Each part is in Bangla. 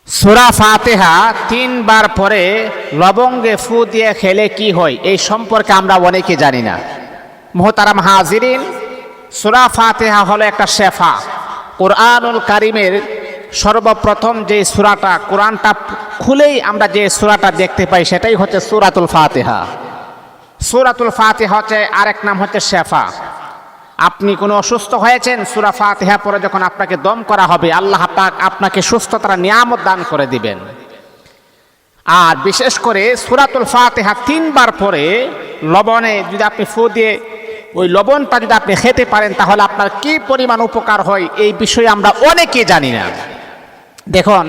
সূরা ফাতিহা তিনবার পরে লবঙ্গে ফু দিয়ে খেলে কি হয় এই সম্পর্কে আমরা অনেকে জানি না। মুহতারাম হাজিরিন, সূরা ফাতিহা হলো একটা শেফা। কুরআনুল কারীমের সর্বপ্রথম যে সূরাটা, কোরআনটা খুলেই আমরা যে সূরাটা দেখতে পাই সেটাই হচ্ছে সূরাতুল ফাতিহা। সূরাতুল ফাতিহা হচ্ছে আরেক নাম হচ্ছে শেফা। আপনি কোনো অসুস্থ হয়েছেন, সূরা ফাতিহা পরে যখন আপনাকে দম করা হবে, আল্লাহ পাক আপনাকে সুস্থতার নিয়ামত দান করে দিবেন। আর বিশেষ করে সূরাতুল ফাতিহা তিনবার পরে লবণে যদি আপনি ফু দিয়ে ওই লবণটা যদি আপনি খেতে পারেন তাহলে আপনার কি পরিমাণ উপকার হয় এই বিষয়ে আমরা অনেকে জানি না। দেখুন,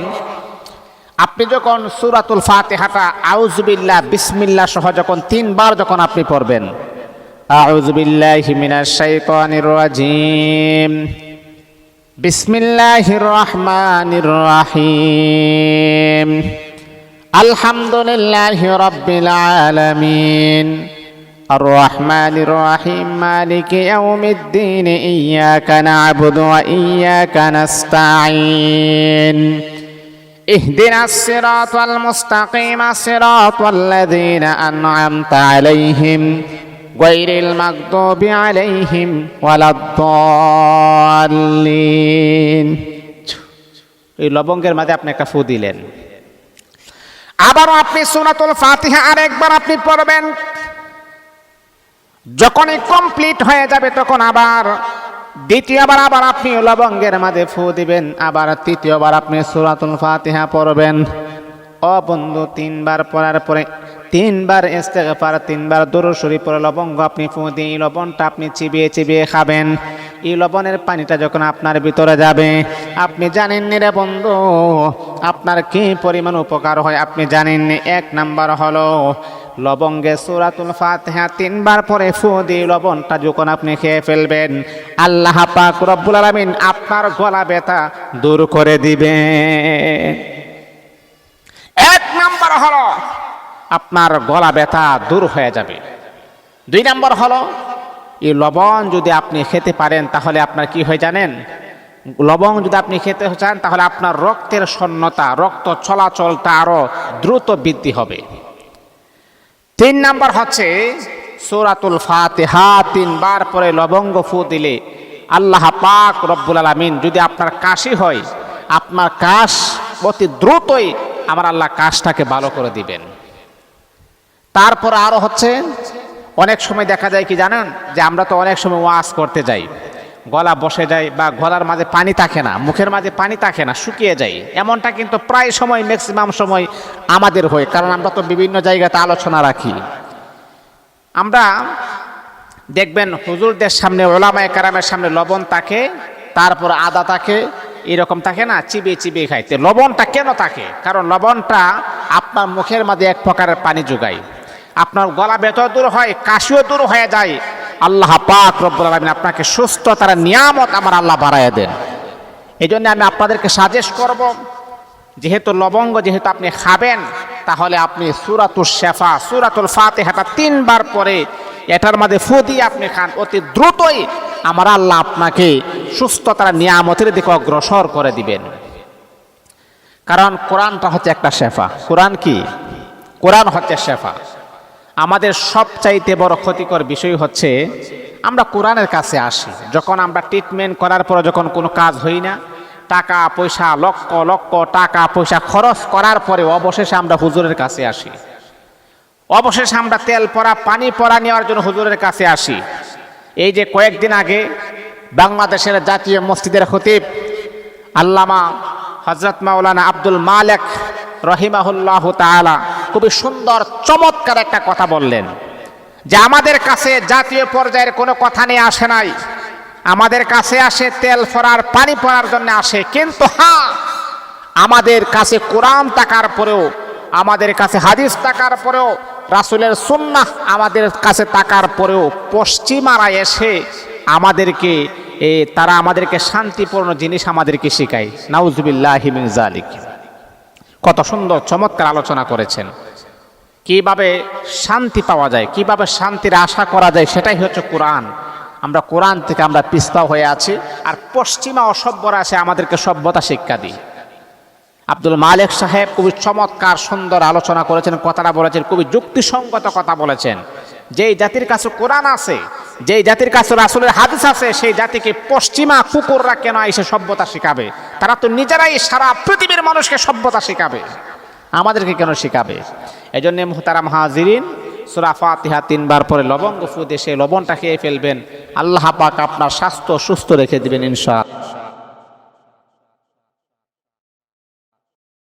আপনি যখন সূরাতুল ফাতিহাটা আউযুবিল্লাহ বিসমিল্লাহ সহ যখন তিনবার যখন আপনি পড়বেন, আউযু বিল্লাহি মিনাশ শাইতানির রাজিম, বিসমিল্লাহির রহমানির রহিম, আলহামদুলিল্লাহি রাব্বিল আলামিন, আর রহমানির রহিম, মালিকি ইয়াউমিদ্দিন, ইয়্যাকা না'বুদু ওয়া ইয়্যাকা নাস্তাঈন, ইহদিনাস সিরাতাল মুস্তাকিম, সিরাতাল লাযীনা আন'আমতা আলাইহিম গায়রিল মাগদুবি আলাইহিম ওয়ালাদ-দাল্লিন। এই লবঙ্গের মাঝে আপনি একটা ফু দিলেন। আবারও আপনি সূরাতুল ফাতিহা আরেকবার আপনি পড়বেন। যখনই কমপ্লিট হয়ে যাবে তখন আবার দ্বিতীয়বার আবার আপনি লবঙ্গের মাঝে ফু দিবেন, আবার তৃতীয়বার আপনি সূরাতুল ফাতিহা পড়বেন। ও বন্ধু, তিনবার পড়ার পরে তিনবার ইস্তেগফার, তিনবার দুরূদ শরীফ পড়ে লবঙ্গ আপনি ফু দিয়ে এই লবণটা আপনি চিবিয়ে চিবিয়ে খাবেন। এই লবণের পানিটা যখন আপনার ভিতরে যাবে, আপনি জানেননি রে বন্ধু আপনার কি পরিমাণ উপকার হয় আপনি জানেননি। এক নাম্বার হলো লবঙ্গে সূরাতুল ফাতিহা তিনবার পরে ফু দিয়ে লবণটা যখন আপনি খেয়ে ফেলবেন, আল্লাহ পাক রব্বুল আলামিন আপনার গলা ব্যথা দূর করে দিবেন। এক নাম্বার হলো আপনার গলা ব্যথা দূর হয়ে যাবে। দুই নাম্বার হলো এই লবণ যদি আপনি খেতে পারেন তাহলে আপনার কি হয় জানেন? লবণ যদি আপনি খেতে চান তাহলে আপনার রক্তের শূন্যতা, রক্ত চলাচলটা আরো দ্রুত বৃদ্ধি হবে। তিন নাম্বার হচ্ছে সূরাতুল ফাতিহা তিনবার পরে লবঙ্গ ফু দিলে আল্লাহ পাক রব্বুল আলামিন যদি আপনার কাশি হয়, আপনার কাশ অতি দ্রুতই আমার আল্লাহ কাশটাকে ভালো করে দিবেন। তারপর আরো হচ্ছে অনেক সময় দেখা যায় কি জানেন, যে আমরা তো অনেক সময় ওয়াজ করতে যাই, গলা বসে যায় বা গলার মাঝে পানি থাকে না, মুখের মাঝে পানি থাকে না, শুকিয়ে যায়। এমনটা কিন্তু প্রায় সময় ম্যাক্সিমাম সময় আমাদের হয়, কারণ আমরা তো বিভিন্ন জায়গাতে আলোচনা রাখি। আমরা দেখবেন হুজুরদের সামনে, ওলামায়ে কেরামের সামনে লবণ থাকে, তারপর আদা থাকে, এরকম থাকে না, চিবিয়ে চিবিয়ে খাইতে। লবণটা কেন থাকে? কারণ লবণটা আপনার মুখের মাঝে এক প্রকারের পানি যোগায়, আপনার গলা ব্যথা দূর হয়, কাশিও দূর হয়ে যায়। আল্লাহ পাক রব্বুল আলামিন আপনাকে সুস্থতার নিয়ামত আমার আল্লাহ বাড়ায় দেন। এই জন্য আমি আপনাদেরকে সাজেস্ট করব, যেহেতু লবঙ্গ যেহেতু আপনি খাবেন, তাহলে আপনি সূরাতুল শেফা, সূরাতুল ফাতিহাটা তিনবার পরে এটার মধ্যে ফু দিয়ে আপনি খান, অতি দ্রুতই আমার আল্লাহ আপনাকে সুস্থতার নিয়ামতের দিকে অগ্রসর করে দিবেন। কারণ কোরআনটা হচ্ছে একটা শেফা। কোরআন কি? কোরআন হচ্ছে শেফা। আমাদের সবচাইতে বড় ক্ষতিকর বিষয় হচ্ছে আমরা কোরআনের কাছে আসি যখন আমরা ট্রিটমেন্ট করার পর যখন কোনো কাজ হই না, টাকা পয়সা লক্ষ লক্ষ টাকা পয়সা খরচ করার পরে অবশেষে আমরা হুজুরের কাছে আসি, অবশেষে আমরা তেল পরা পানি পরা নেওয়ার জন্য হুজুরের কাছে আসি। এই যে কয়েকদিন আগে বাংলাদেশের জাতীয় মসজিদের খতিব আল্লামা হযরত মাওলানা আব্দুল মালেক রহিমাহুল্লাহ তাআলা খুবই সুন্দর চমৎকার একটা কথা বললেন, যে আমাদের কাছে জাতীয় পর্যায়ের কোনো কথা নিয়ে আসে নাই, আমাদের কাছে আসে তেল পরার পানি পরার জন্য আসে। কিন্তু হ্যাঁ, আমাদের কাছে কোরআন থাকার পরেও, আমাদের কাছে হাদিস থাকার পরেও, রাসূলের সুন্নাহ আমাদের কাছে থাকার পরেও পশ্চিমারা এসে আমাদেরকে তারা আমাদেরকে শান্তিপূর্ণ জিনিস আমাদেরকে শেখায়। নাউজুবিল্লাহি মিন যালিক। কত সুন্দর চমৎকার আলোচনা করেছেন। কিভাবে শান্তি পাওয়া যায়, কিভাবে শান্তির আশা করা যায়, সেটাই হচ্ছে কোরআন। আমরা কোরআন থেকে আমরা পিছপা হয়ে আছি, আর পশ্চিমা অসভ্যরা আছে আমাদেরকে সভ্যতা শিক্ষা দিই। আব্দুল মালিক সাহেব খুবই চমৎকার সুন্দর আলোচনা করেছেন, কথাটা বলেছেন, খুবই যুক্তিসঙ্গত কথা বলেছেন। যেই জাতির কাছে কোরআন আছে, যেই জাতির কাছে রাসূলের হাদিস আছে, সেই জাতিকে পশ্চিমা কুকুররা কেন এসে সভ্যতা শিখাবে? তারা তো নিজেরাই সারা পৃথিবীর মানুষকে সভ্যতা শিখাবে, আমাদেরকে কেন শিখাবে? এই জন্য মুহতারাম হাজিরিন, সূরা ফাতিহা 3 বার পরে লবঙ্গ ফু দিয়ে সেই লবণটা খেয়ে ফেলবেন। আল্লাহ পাক আপনার স্বাস্থ্য সুস্থ রেখে দিবেন ইনশাআল্লাহ।